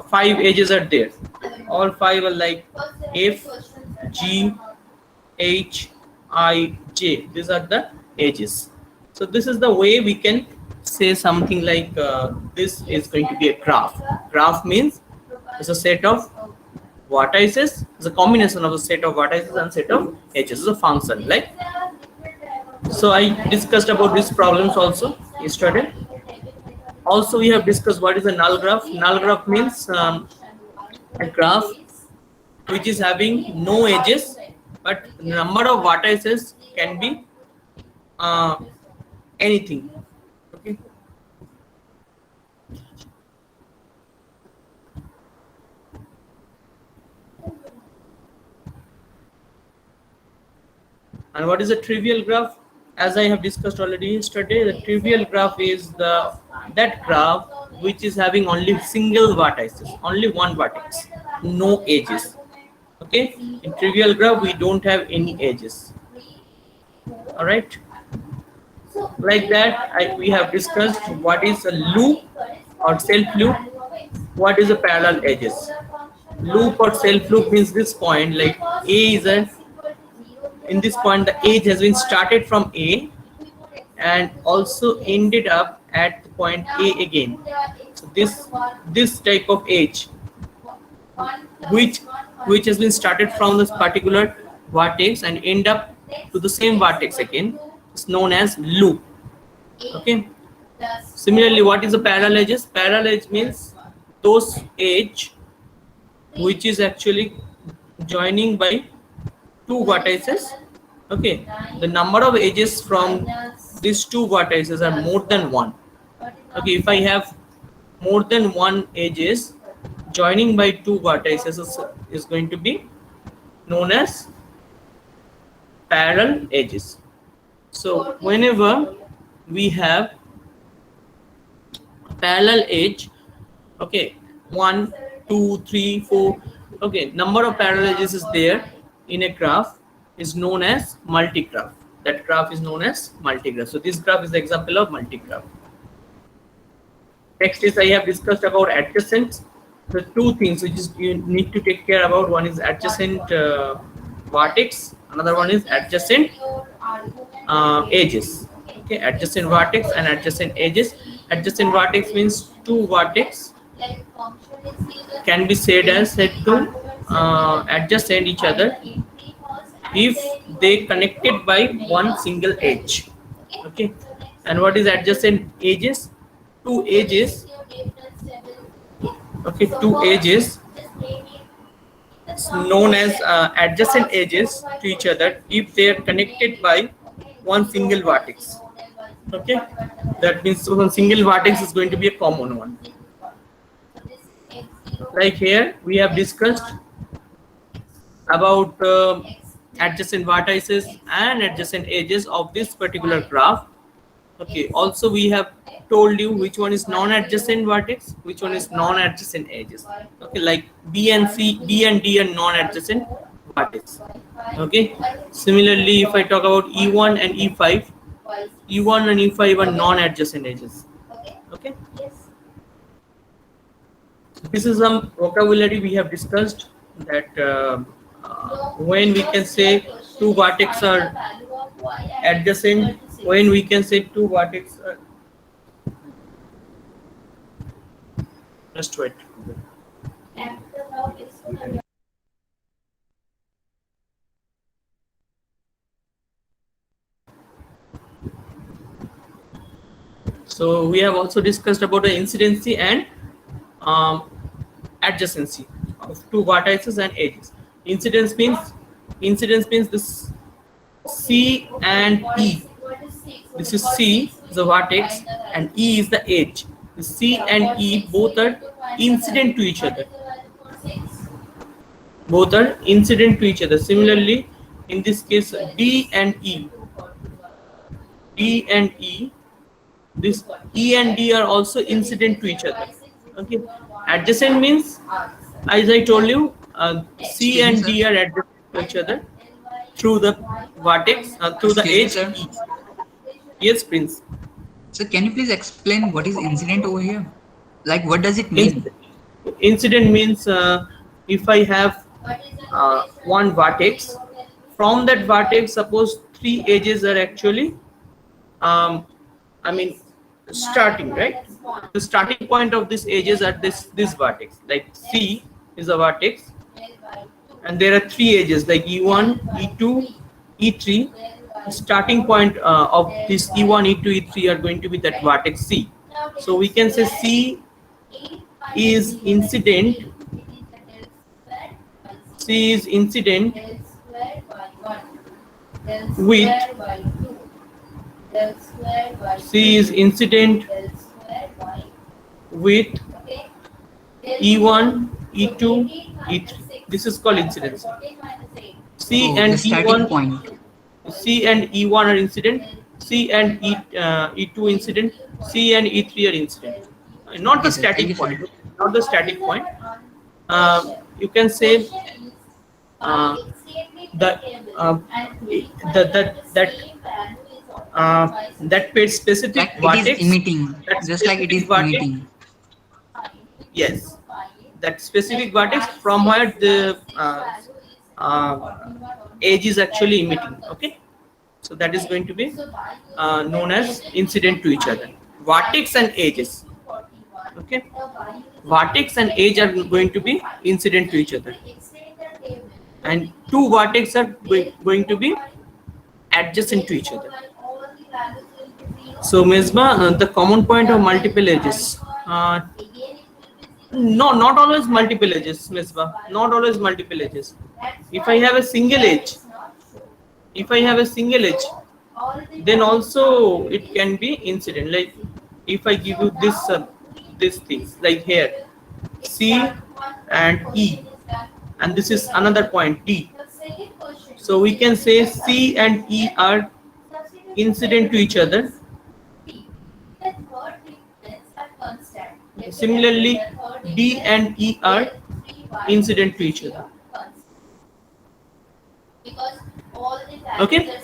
five edges are there. All five are like F, G, H, I, J. These are the edges. So this is the way we can say something like this is going to be a graph. Graph means it's a set of vertices. It's a combination of a set of vertices and set of edges. It's a function. Like, so I discussed about these problems also yesterday. Also, we have discussed what is a null graph. Null graph means a graph which is having no edges, but number of vertices can be anything. Okay. And what is a trivial graph? As I have discussed already yesterday, the trivial graph is that graph which is having only single vertices, only one vertex, no edges. Okay, in trivial graph we don't have any edges. All right, like that we have discussed what is a loop or self loop, what is a parallel edges. Loop or self loop means this point, like A is a, in this point the edge has been started from A and also ended up at the point A again. So this type of edge which has been started from this particular vertex and end up to the same vertex again is known as loop. Okay. Similarly, what is the parallel edges? Parallel edge means those edge which is actually joining by two vertices. Okay, the number of edges from these two vertices are more than one. Okay, if I have more than one edges joining by two vertices is going to be known as parallel edges. So whenever we have parallel edge, okay, 1, 2, 3, 4, okay, number of parallel edges is there in a graph is known as multigraph. That graph is known as multigraph. So this graph is the example of multigraph. Next is I have discussed about adjacent. The two things which is you need to take care about. One is adjacent vertex. Another one is adjacent edges. Okay, adjacent vertex and adjacent edges. Adjacent vertex means two vertex can be said as said to adjacent each other if they connected by one single edge. Okay, and what is adjacent edges? Two edges. Okay, two edges known as adjacent edges to each other if they are connected by one single vertex. Okay, that means one single vertex is going to be a common one. Like here we have discussed about adjacent vertices and adjacent edges of this particular graph. Okay, also we have told you which one is non-adjacent vertex, which one is non-adjacent edges. Okay, like B and C, B and D are non-adjacent vertex. Okay, similarly if I talk about E1 and E5, E1 and E5 are non-adjacent edges. Okay, this is some vocabulary we have discussed, that when we can say two vertices are adjacent, when we can say two vertices are, just wait. So we have also discussed about the incidency and adjacency of two vertices and edges. Incidence means this C and E. This is C is the vertex and E is the edge. The C and E both are incident to each other. Both are incident to each other. Similarly, in this case, D and E. D and E. This E and D are also incident to each other. Okay. Adjacent means, as I told you, C and D are adjacent to each other through the vertex, through the edge. E. Yes, Prince. So can you please explain what is incident over here? Like what does it mean? Incident means if I have one vertex, from that vertex, suppose three edges are actually, um, I mean, starting, right? The starting point of these edges are this vertex. Like C is a vertex, and there are three edges like E1, E2, E3. Starting point of this E1, E2, E3 are going to be that vertex C. So we can say C is incident. C is incident with C is incident with E1, E2, E3. This is called incidence. C Oh, the and starting E1, point. C and E1 are incident. C and E2 incident. C and E3 are incident. Not the Okay, sir. Thank static you, sir. point. Not the static point. You can say uh, the that that paid specific Like it is vertex. emitting, That just like it is specific vertex. emitting. Yes, that specific vertex from where the edge is actually emitting. Okay, so that is going to be known as incident to each other. Vertex and edges. Okay, vertex and edge are going to be incident to each other, and two vertex are going to be adjacent to each other. So Mesba, the common point of multiple edges. No, not always multiple edges, Mesba. Not always multiple edges. If I have a single edge, if I have a single edge, then also it can be incident. Like if I give you this things like here, C and E, and this is another point D. So we can say C and E are incident to each other. Similarly, D and E are incident to each other. Okay.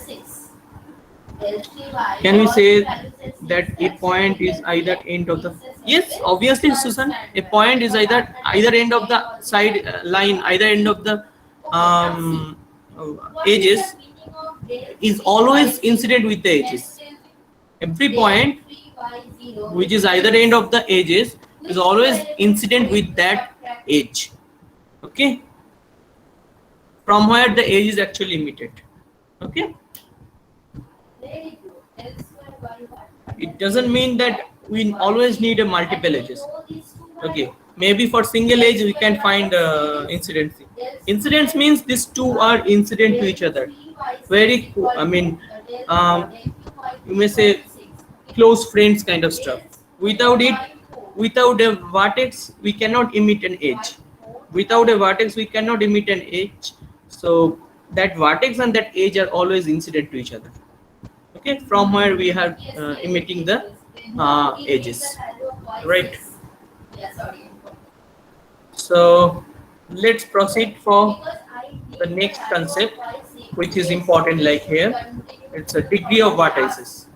Can we say that a point is either end of the? Yes, obviously, Susan. A point is either end of the side line, either end of the edges is always incident with the edges. Every point which is either end of the edges is always incident with that edge. Okay, from where the edge is actually emitted. Okay, it doesn't mean that we always need a multiple edges. Okay, maybe for single edge we can find incidency. Incidence means these two are incident to each other. Very, I mean, um, you may say close friends kind of stuff. Without it, without a vertex, we cannot emit an edge. Without a vertex, we cannot emit an edge. So that vertex and that edge are always incident to each other. Okay, from where we are emitting the edges, right? So let's proceed for the next concept, which is important. Like here, it's a degree of vertices.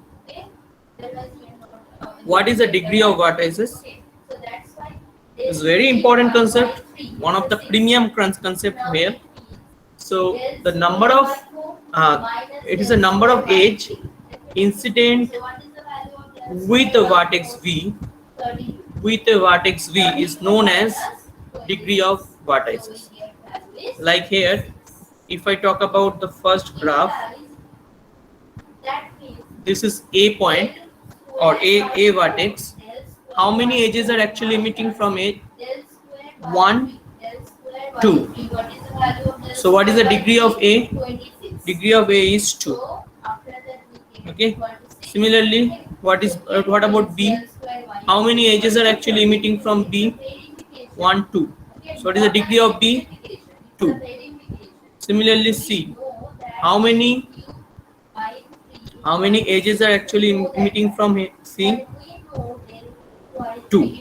What is the degree of vertices? It's a very important concept, one of the premium concept here. So the number of it is a number of edge incident with a vertex V, with a vertex V is known as degree of vertices. Like here, if I talk about the first graph, this is A point or A vertex. How many edges are actually emitting from it? 1, 2. So what is the degree of A? Degree of A is 2. Okay. Similarly, what about B? How many edges are actually emitting from B? 1, 2. So what is the degree of B? 2. Similarly, C. How many edges are actually emitting from C? 2.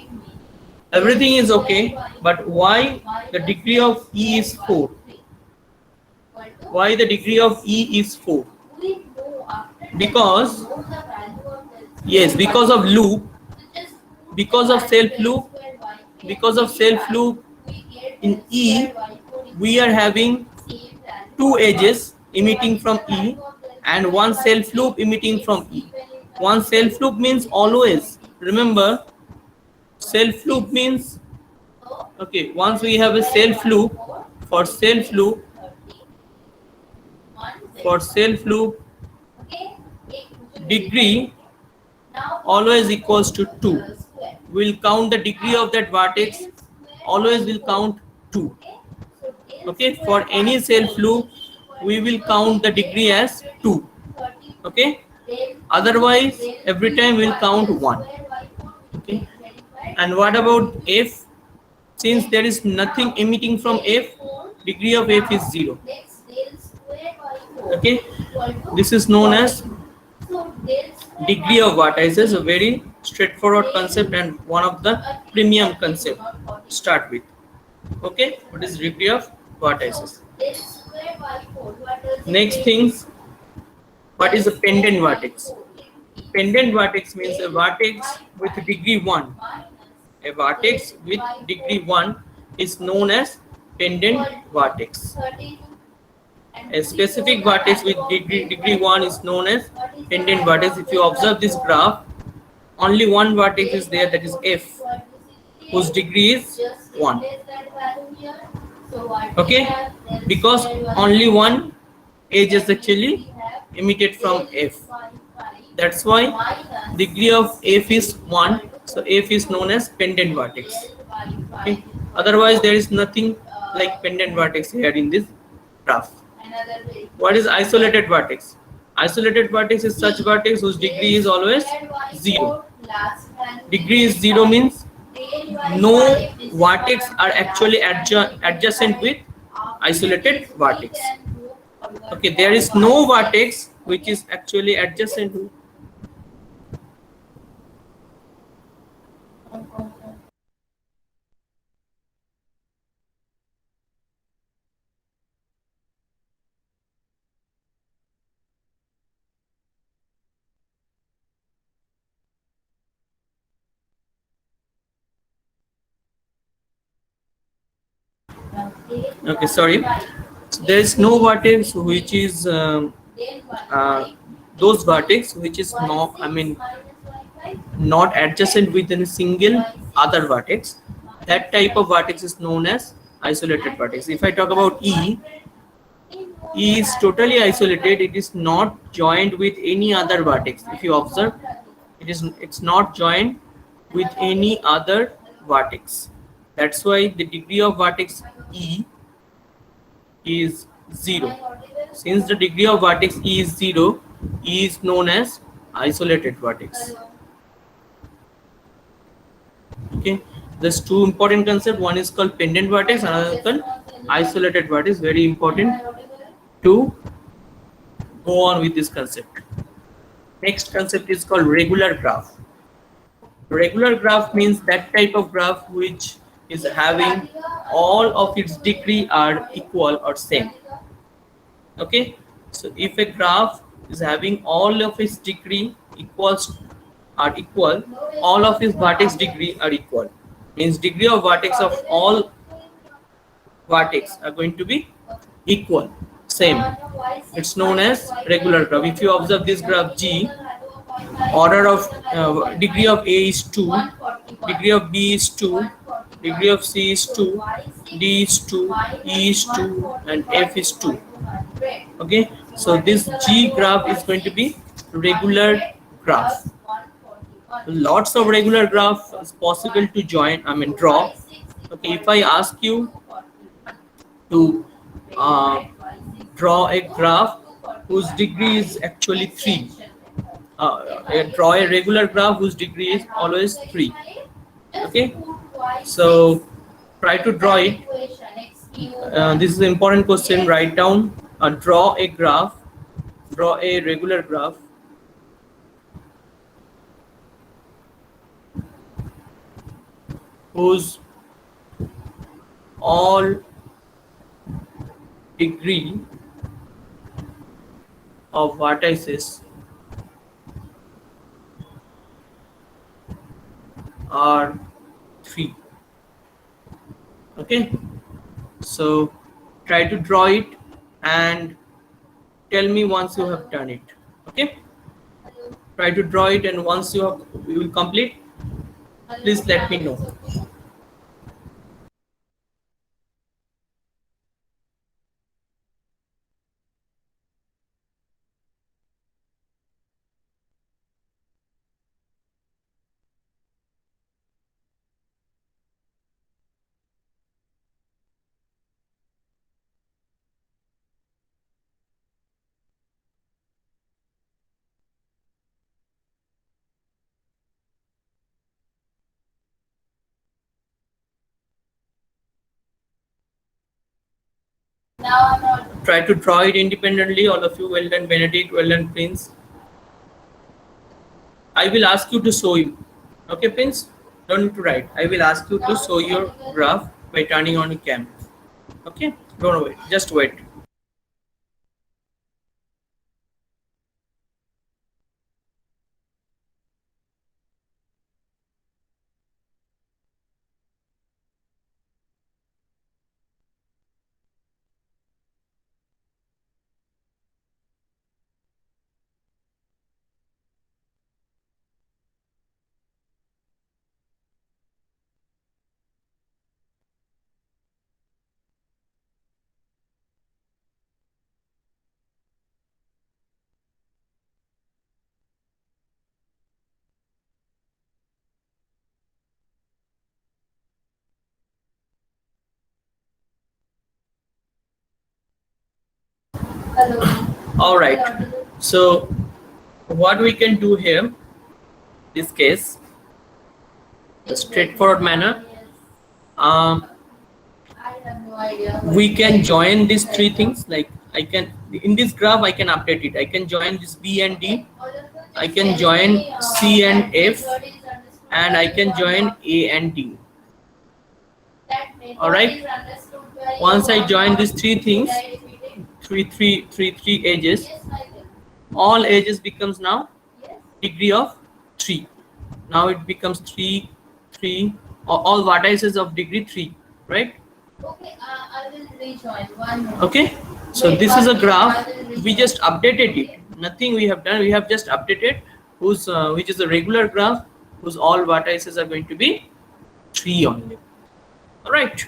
Everything is okay, but why the degree of E is 4? Why the degree of E is 4? Because, yes, because of loop, because of self loop, because of self loop in E, we are having two edges emitting from E and one self loop emitting from E. One self loop means always. Remember, self loop means, okay, once we have a self loop, for self loop, for self loop, degree always equals to 2. We'll count the degree of that vertex, always will count 2. Okay, for any self loop we will count the degree as 2. Okay, otherwise every time we'll count 1. Okay, and what about F? Since there is nothing emitting from F, degree of F is 0. Okay, this is known as degree of vertices, a very straightforward concept and one of the premium concept start with. Okay, what is degree of vertices? Next things, what is a pendant vertex? Pendant vertex means a vertex with degree 1. A vertex with degree 1 is known as pendant vertex. A specific vertex with degree 1 is known as pendant vertex. If you observe this graph, only one vertex is there, that is F, whose degree is 1. Okay, because only one edge is actually emitted from F. That's why degree of F is 1. So F is known as pendant vertex. Okay, otherwise there is nothing like pendant vertex here in this graph. What is isolated vertex? Isolated vertex is such vertex whose degree is always 0. Degree is 0 means no vertex are actually adjacent with isolated vertex. Okay, there is no vertex which is actually adjacent to. Okay, sorry. There is no vertex which is those vertex which is not, I mean, not adjacent with any single other vertex. That type of vertex is known as isolated vertex. If I talk about E, E is totally isolated. It is not joined with any other vertex. If you observe, it's not joined with any other vertex. That's why the degree of vertex E is 0. Since the degree of vertex E is 0, E is known as isolated vertex. Okay, there's two important concepts. One is called pendant vertex, another is called isolated vertex. Very important to go on with this concept. Next concept is called regular graph. Regular graph means that type of graph which is having all of its degree are equal or same. Okay, so if a graph is having all of its degree are equal, all of its vertex degree are equal, means degree of vertex of all vertex are going to be equal, same. It's known as regular graph. If you observe this graph G, order of degree of A is 2, degree of B is 2, degree of C is 2, D is 2, E is 2, and F is 2. Okay, so this G graph is going to be regular graph. Lots of regular graph is possible to join, I mean draw. Okay, if I ask you to draw a graph whose degree is actually 3, draw a regular graph whose degree is always 3. Okay, so try to draw it. This is an important question. Write down, draw a graph, draw a regular graph whose all degree of vertices are 3. Okay, so try to draw it and tell me once you have done it. Okay, try to draw it, and once you will complete, please let me know. Try to draw it independently, all of you. Well done, Benedict. Well done, Prince. I will ask you to show you. Okay, Prince? Don't need to write. I will ask you to show your graph by turning on the camera. Okay? Don't wait. Just wait. All right. So what we can do here, this case, the straightforward manner, um, we can join these three things. Like I can, in this graph, I can update it. I can join this B and D. I can join C and F, and I can join A and D. All right. Once I join these three things, three edges, all edges becomes now degree of 3. Now it becomes 3, 3, all vertices of degree 3, right? Okay, I will rejoin one more. Okay, so this is a graph. We just updated it. Nothing we have done. We have just updated whose which is a regular graph whose all vertices are going to be 3 only. All right.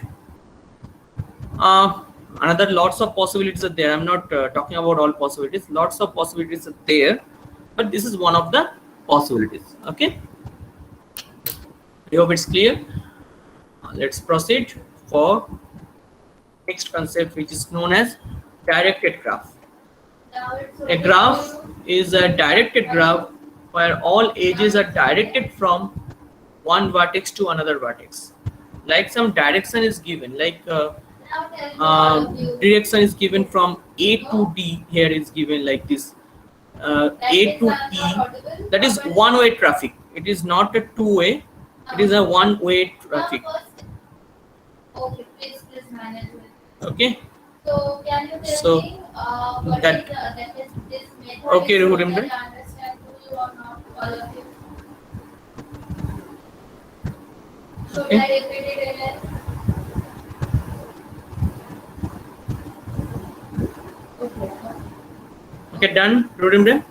Another lots of possibilities are there. I'm not talking about all possibilities. Lots of possibilities are there, but this is one of the possibilities. Okay, I hope it's clear. Let's proceed for next concept, which is known as directed graph. A graph is a directed graph where all edges are directed from one vertex to another vertex. Like some direction is given, like direction is given from A to D. Here is given like this. A to E, that is one-way traffic. It is not a two-way. It is a one-way traffic. Okay, please manage it. Okay. So can you tell me what that is this method? Okay, Rudimra. Understand you or not, all of you. Should I repeat it again? Okay. Okay, done, Rudimra.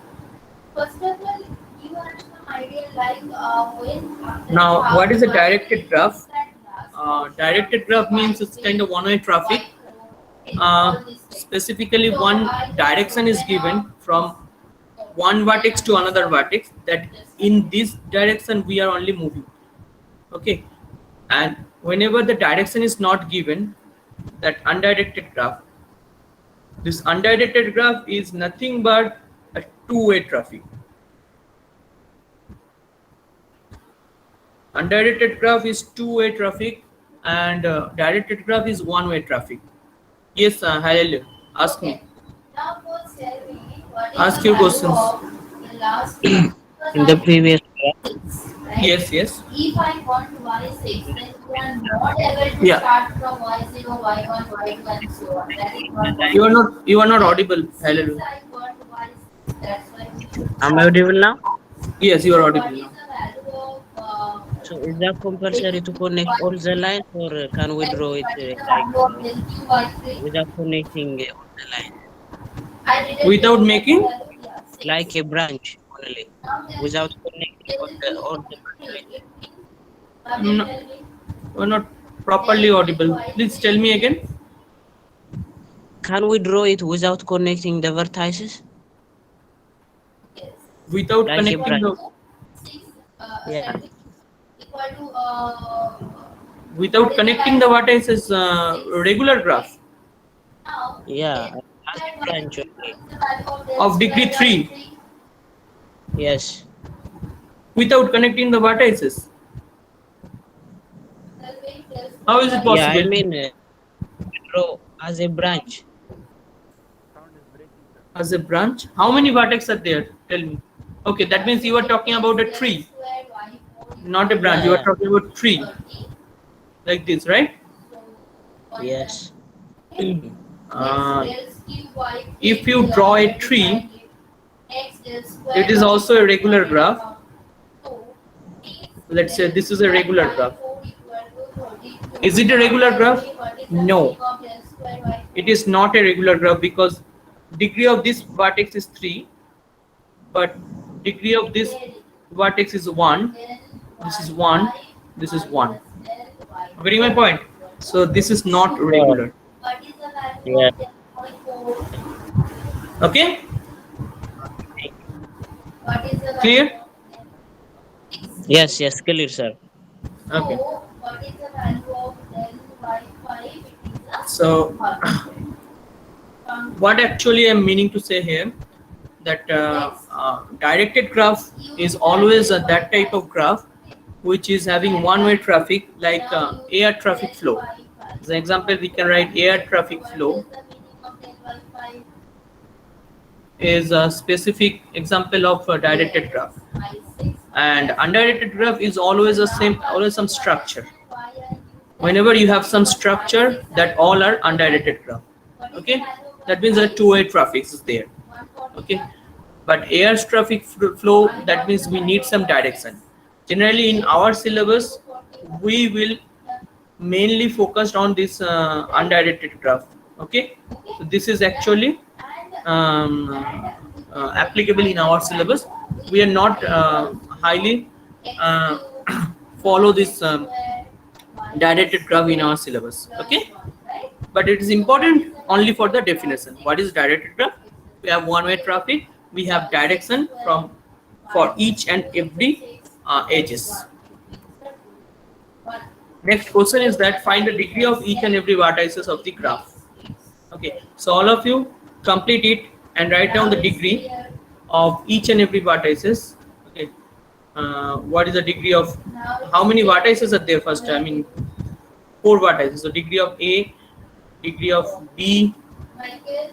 First of all, you have some idea like when. Now, what is a directed graph? Directed graph means it's kind of one-way traffic. Specifically, one direction is given from one vertex to another vertex, that in this direction we are only moving. Okay, and whenever the direction is not given, that undirected graph, this undirected graph is nothing but a two-way traffic. Undirected graph is two-way traffic, and directed graph is one-way traffic. Yes, Halil, ask me. Now, first tell me ask your questions. In the previous Right? Yes, yes. If I want y6, then you are not able to start from y0, y1, y2, and so on. That is what you are not audible. Halil. I want y6, that's why Am I audible now? Yes, you are audible now. what is the value of So So is that compulsory to connect all the lines, or can we draw it without connecting all the lines, Without making? like a branch only, without connecting all the branches? No, we're not properly audible. Please tell me again. Can we draw it without connecting the vertices, Without like a connecting branch? the Yeah, without connecting the vertices regular graph yeah, as a branch only. of degree 3 Yes. without connecting the vertices. How is it Yeah, I possible? mean, draw as a branch. As a branch, how many vertex are there? Tell me. Okay, that means you are talking about a tree, not a branch. Yeah, You are yeah. talking about tree, like this, right? Yes. Uh, if you draw a tree, it is also a regular graph. Let's say this is a regular graph. Is it a regular graph? No, it is not a regular graph because degree of this vertex is 3, but degree of this vertex is 1. This is 1. This is 1. Getting my point? So this is not Oh, regular. yeah. Okay, clear? Yes, yes, clear, sir. Okay. So what actually I'm meaning to say here, that directed graph is always that type of graph which is having one-way traffic, like air traffic flow. As an example, we can write air traffic flow is a specific example of a directed graph, and undirected graph is always the same, always some structure. Whenever you have some structure, that all are undirected graph. Okay, that means that two-way traffic is there. Okay, but air traffic flow, that means we need some direction. Generally in our syllabus we will mainly focused on this undirected graph. Okay, so this is actually applicable in our syllabus. We are not highly uh, follow this directed graph in our syllabus. Okay, but it is important only for the definition. What is directed graph? We have one-way traffic, we have direction from for each and every edges. Next question is that find the degree of each and every vertices of the graph. Okay, so all of you complete it and write down the degree of each and every vertices. Okay, what is the degree of, how many vertices are there? First, I mean 4 vertices. So degree of A, degree of B,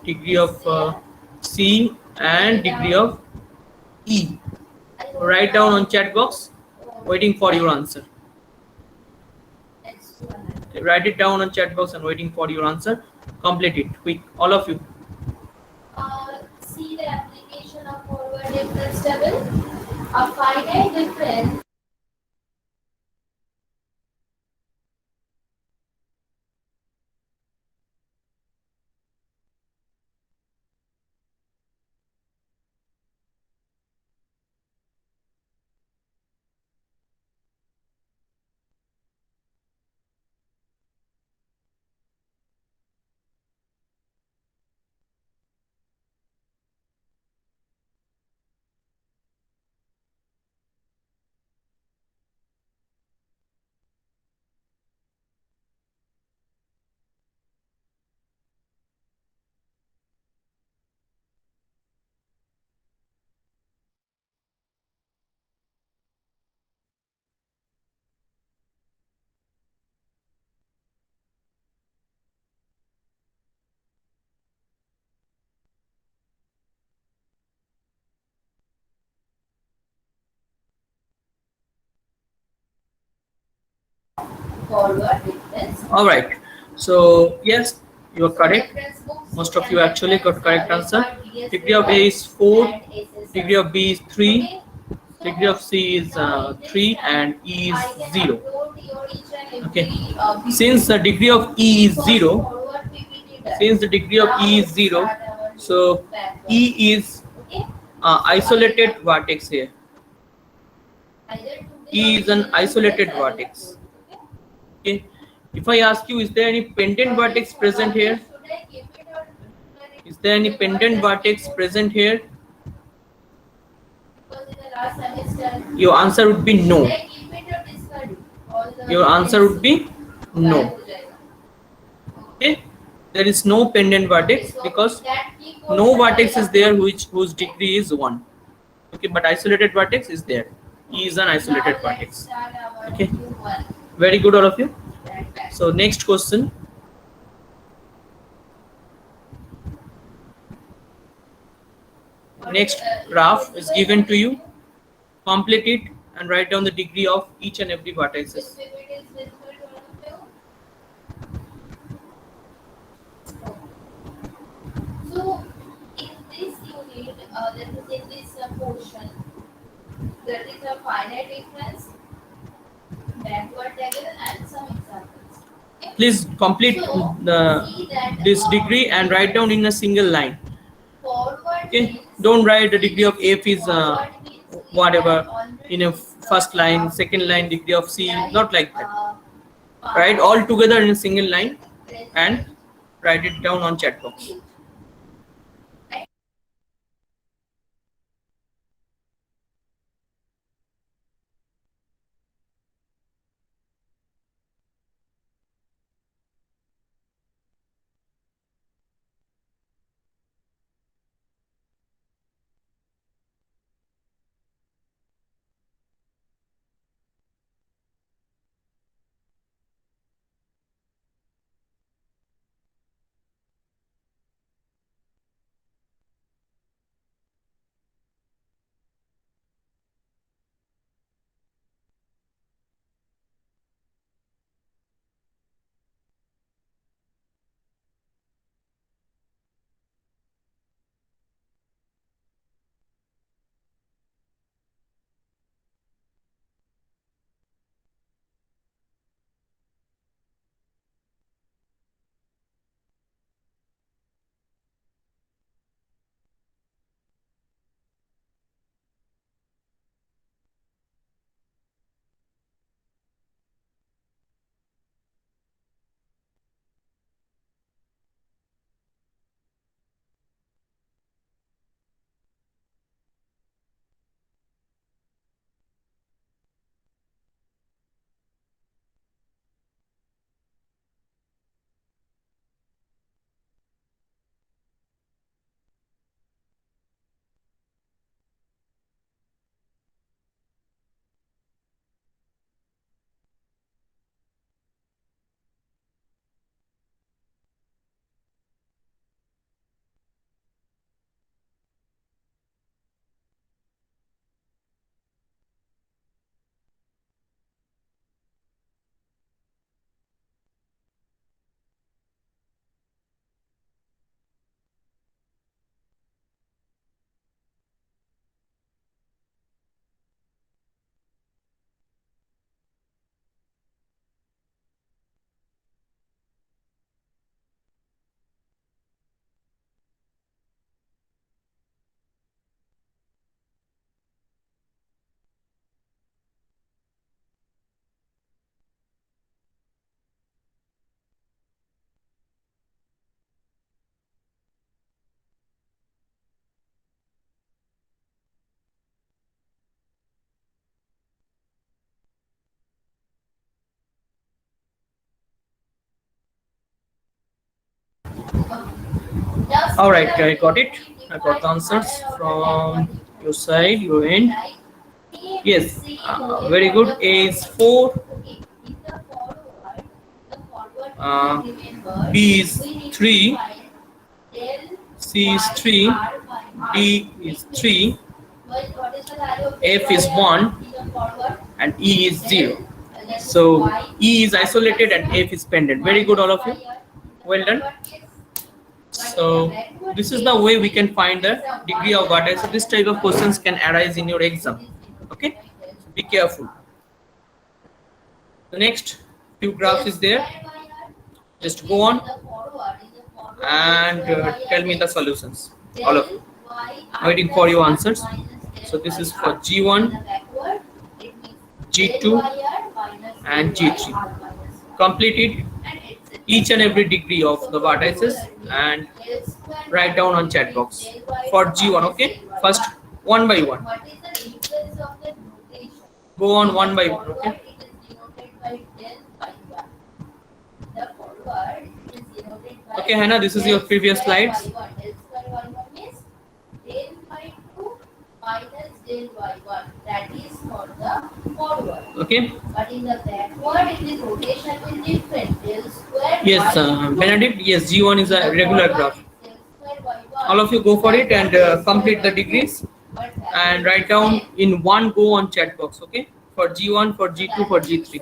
degree of C, and degree of E. Write down on chat box, waiting for your answer. Write it down on chat box and waiting for your answer. Complete it quick, all of you. See the application of forward difference table. A finite difference forward difference. All right, so yes, you are correct. Most of you actually got correct answer. Degree of A is 4, degree of B is 3, Degree of C is 3 and E is 0. Okay. Since the degree of E is 0, since the degree of E is 0, so E is isolated vertex here. E is an isolated vertex. Okay. If I ask you, is there any pendant vertex present here? Is there any pendant vertex present here? Your answer would be no. Your answer would be no. Okay. There is no pendant vertex because no vertex is there whose degree is 1. Okay, but isolated vertex is there. E is an isolated vertex. Okay. Very good, all of you. So next question. Next graph is given to you. Complete it and write down the degree of each and every vertices. So in this unit, that is in this portion, there is a finite difference, backward table, and some examples. Okay? Please complete So, this degree and write down in a single line. Forward Okay, means don't write the degree of F is forward means whatever already in a first line, second line, degree of C, not like that. uh, Write all together in a single line and write it down on chat box. All right, I got it. I got the answers from your side, your end. Yes, very good. A is 4, B is 3, C is 3, D is 3, F is 1, and E is 0. So E is isolated and F is pendant. Very good, all of you. Well done. So this is the way we can find the degree of vertex. So this type of questions can arise in your exam. Okay, so be careful. The next few graphs is there. Just go on and tell me the solutions, all of you. Waiting for your answers. So this is for G1, G2 and G3. Complete it, each and every degree of the vertices, and write down on chat box for G1. Okay, first one by one. Go on one by one. Okay. Okay, Hannah, this is your previous slides. That is for the forward. Okay. But in the backward, it is rotation is different. Del square. Yes, Benedict. Yes, G1 is a regular graph. All of you go for it and complete the degrees and write down in one go on chat box. Okay, for G1, for G2, for G3.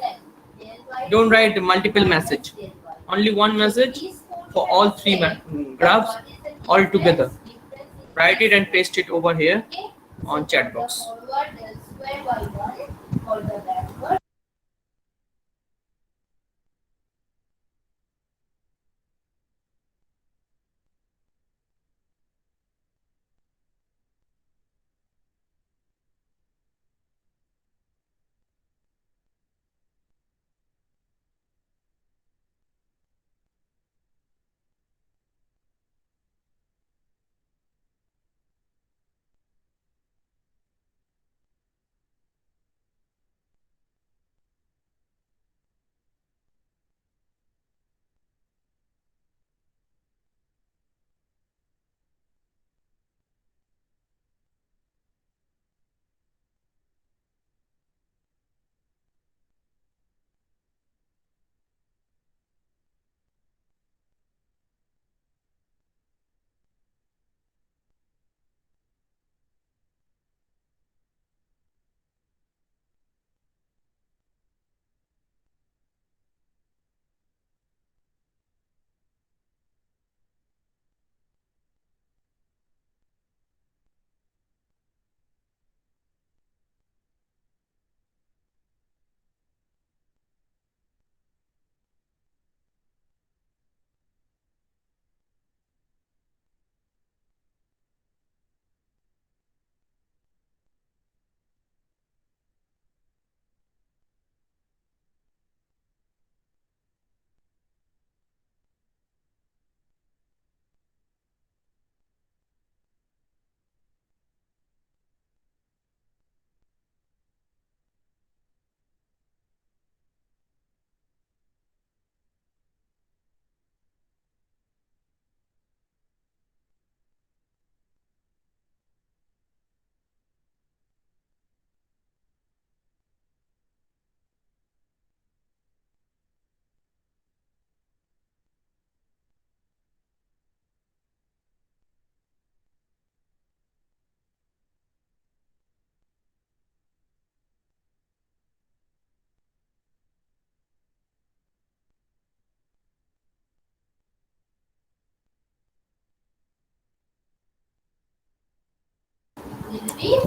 Don't write multiple message. Only one message for all three graphs all together. Write it and paste it over here on chat box.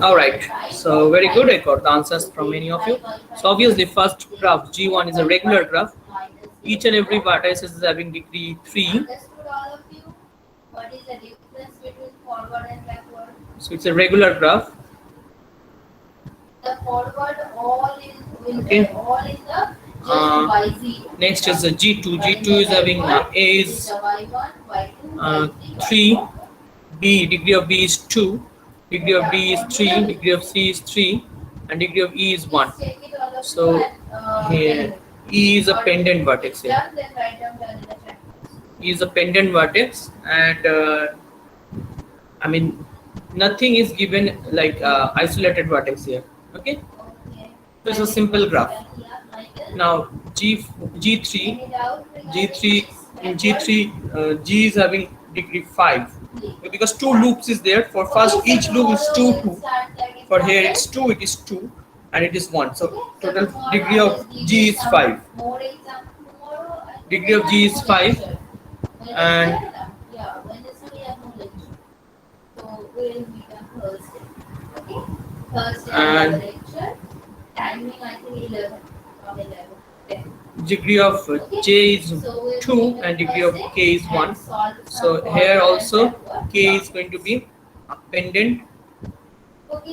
All right, so very good. I got the answers from many of you. So obviously, first graph G1 is a regular graph. Each and every vertex is having degree 3. Understood all of you? What is the difference between forward and backward? So it's a regular graph. The forward all is Okay. all in the Next is the G2. G2 is having A is y1, y2, 3, B, degree of B is 2, degree of D is 3, degree of C is 3, and degree of E is 1. So here E is a pendant vertex here. E is a pendant vertex, and I mean nothing is given like isolated vertex here. Okay, so it's a simple graph. Now G3 in G3 G is having degree 5 because 2 loops is there. For first each loop is 2 2. For here it's 2, it is 2, and it is 1. So total degree of G is 5. Degree of G is 5, and Thursday And lecture. Timing I think 11 or 11. 10. Degree of J is 2 and degree of K is 1. So here also K is going to be a pendant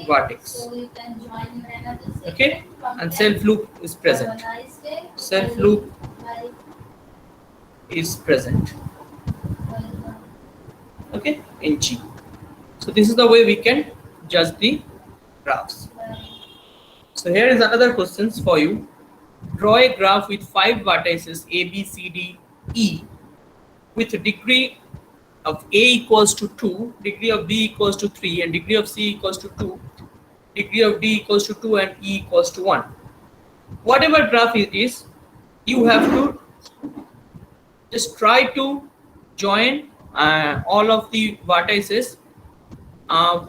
vertex. So you can join in another session. Okay, and self loop is present. Have a nice day. Self loop Bye. is present. Welcome. Okay, in G. So this is the way we can judge the graphs. Bye. So here is another questions for you. Draw a graph with 5 vertices A, B, C, D, E with degree of A equals to 2, degree of B equals to 3, and degree of C equals to 2, degree of D equals to 2, and E equals to 1. Whatever graph it is, you have to just try to join all of the vertices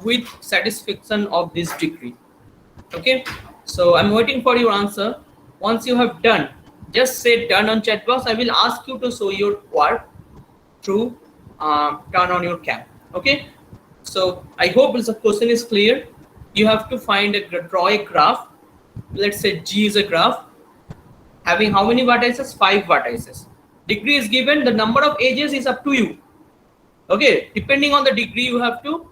with satisfaction of this degree. Okay, so I'm waiting for your answer. Once you have done, just say done on chat box. I will ask you to show your work through turn on your cam. Okay, so I hope the question is clear. You have to find draw a graph. Let's say G is a graph having how many vertices? 5 vertices. Degree is given, the number of edges is up to you. Okay, depending on the degree you have to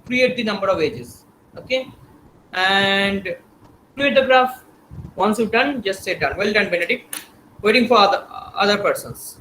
create the number of edges. Okay, and create the graph. Once you've done, just say done. Well done, Benedict. Waiting for other persons.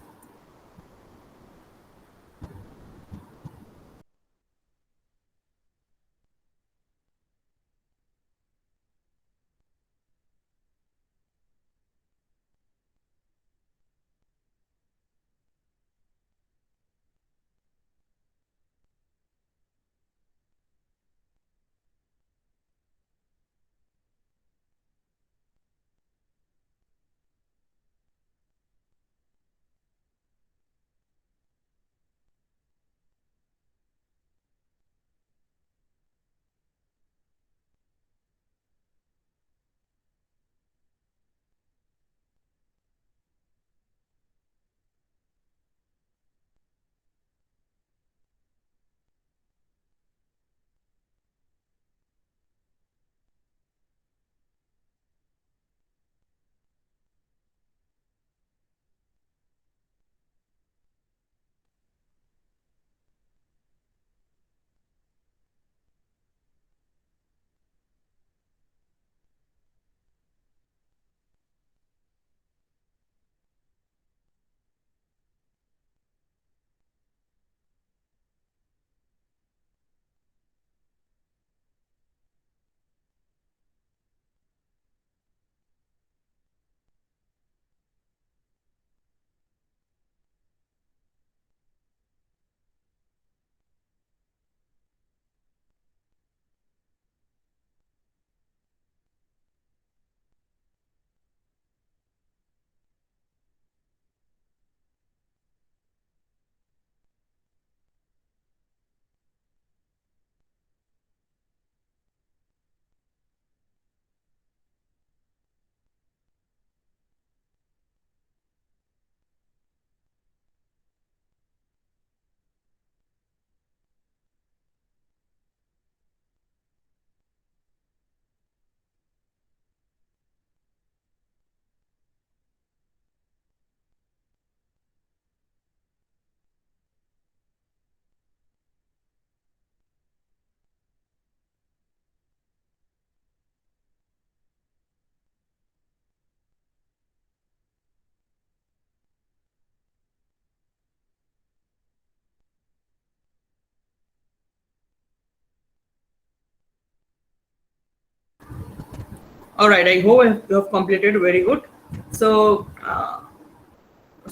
All right, I hope you have completed. Very good. So,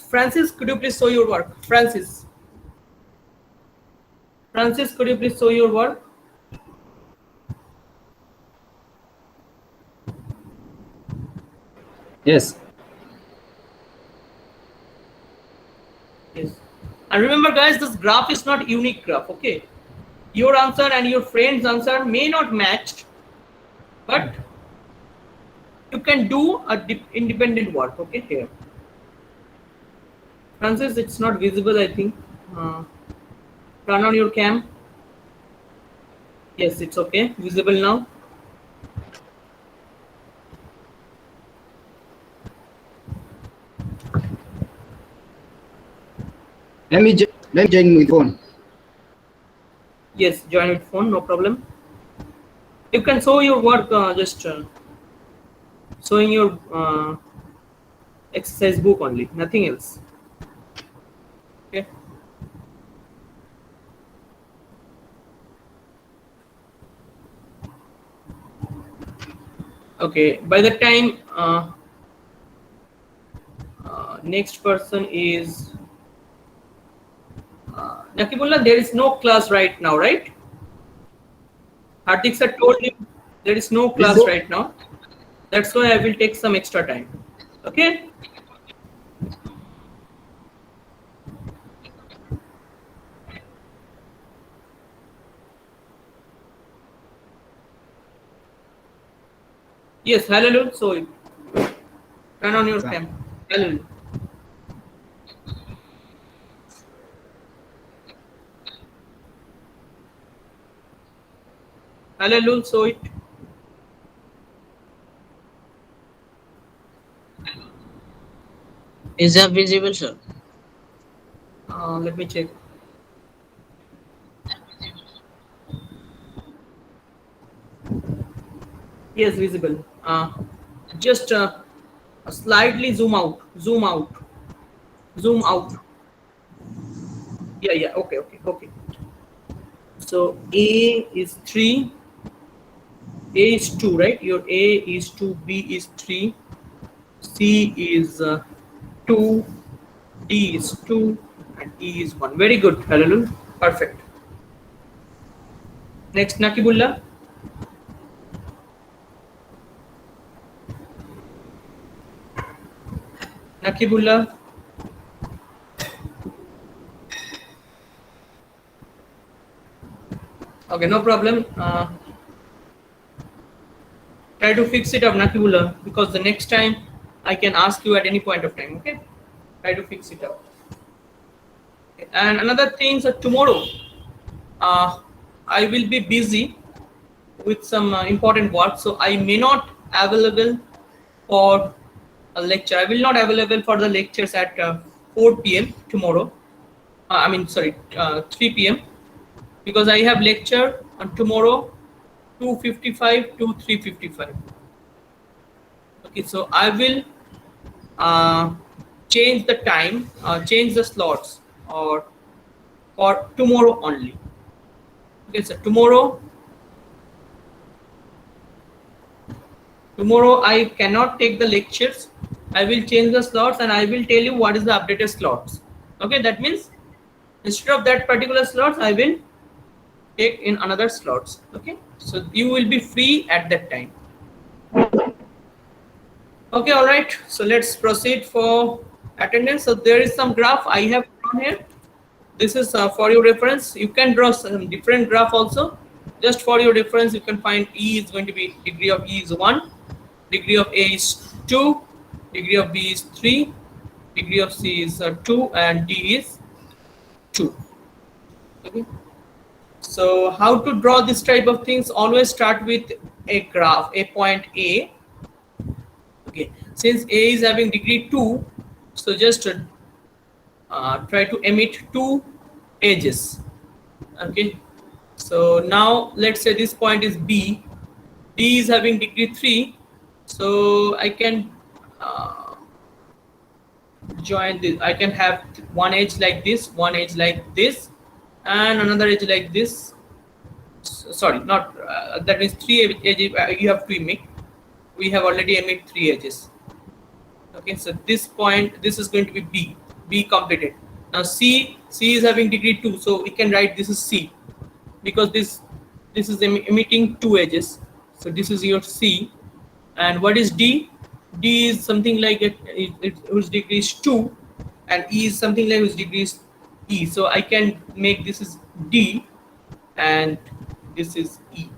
Francis, could you please show your work? Francis, could you please show your work? Yes. Yes. And remember, guys, this graph is not unique graph. Okay, your answer and your friend's answer may not match, but you can do a independent work. Okay, here. Francis, it's not visible, I think. Turn on your cam. Yes, it's okay. Visible now. let me join with phone. Yes, join with phone, no problem. You can show your work, just showing your exercise book only, nothing else. Okay. Okay. By the time next person is Nakibullah, there is no class right now, right? Hardik sir told you there is no This class right now. That's why I will take some extra time. Okay. Yes, hallelujah. So turn on your cam. Hallelujah. Hallelujah. So it. Is that visible, sir? Let me check. Yes, visible. Just slightly zoom out. Zoom out. Zoom out. Yeah, yeah. Okay, okay, okay. So A is 3. A is 2, right? Your A is 2. B is 3. C is 2. D is 2. And E is 1. Very good. Hallelujah. Perfect. Next, Nakibullah. Nakibullah. Okay, no problem. Try to fix it up, Nakibullah, because the next time I can ask you at any point of time. Okay, try to fix it up. Okay. And another thing, so tomorrow uh, I will be busy with some important work, so I may not available for a lecture. I will not available for the lectures at 4 p.m. tomorrow. I mean, sorry, 3 p.m. because I have lecture on tomorrow 2:55 to 3:55. Okay, so I will uh, change the time, change the slots, or for tomorrow only. Okay, so tomorrow I cannot take the lectures. I will change the slots and I will tell you what is the updated slots. Okay, that means instead of that particular slots, I will take in another slots. Okay, so you will be free at that time. Okay, all right. So let's proceed for attendance. So there is some graph I have drawn here. This is for your reference. You can draw some different graph also. Just for your reference, you can find E is going to be degree of E is 1, degree of A is 2, degree of B is 3, degree of C is 2, and D is 2. Okay. So how to draw this type of things? Always start with a graph, a point A. Okay. Since A is having degree 2, so just try to emit 2 edges. Okay, so now let's say this point is B. D is having degree 3, so I can join this. I can have one edge like this, one edge like this, and another edge like this. Sorry, not that means 3 edges you have to emit. We have already emit 3 edges. Okay, so this point, this is going to be B completed. Now C is having degree 2, so we can write this is C, because this is emitting 2 edges. So this is your C. And what is D? D is something like whose degree is 2, and E is something like whose degree is E. So I can make this is D and this is E.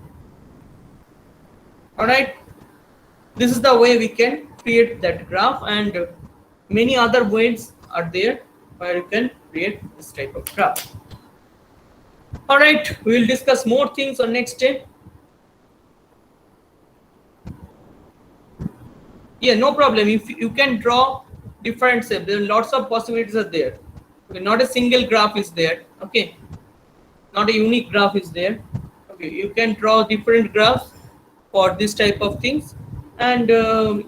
All right, this is the way we can create that graph, and many other ways are there where you can create this type of graph. All right, we will discuss more things on next day. Yeah, no problem. If you can draw different shapes, there are lots of possibilities are there. Okay, not a single graph is there. Okay, not a unique graph is there. Okay, you can draw different graphs for this type of things, and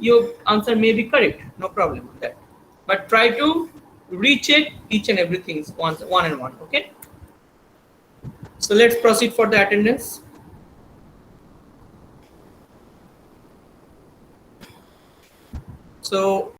your answer may be correct. No problem with that. But try to recheck each and everything once, one and one. Okay. So let's proceed for the attendance. So